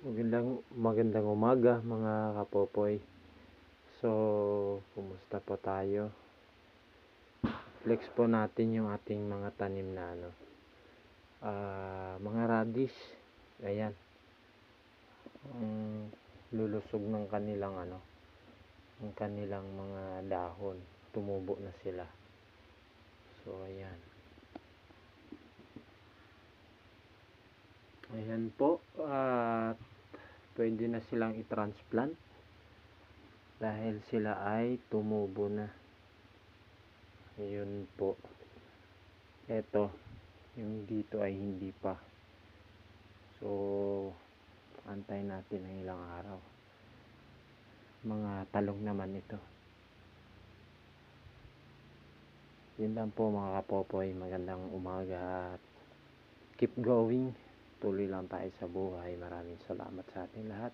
Magandang umaga mga kapopoy. So, kumusta po tayo? Flex po natin yung ating mga tanim na mga radish. Ayan. Lulusog ng kanilang mga dahon. Tumubo na sila. So, ayan. Ayan po. Pwede na silang i-transplant dahil sila ay tumubo na. Ayun po. Eto, yung dito ay hindi pa. So, antayin natin ng ilang araw. Mga talong naman ito. Yun lang po mga kapopoy. Magandang umaga at keep going. Tuloy lang tayo sa buhay. Maraming salamat sa ating lahat.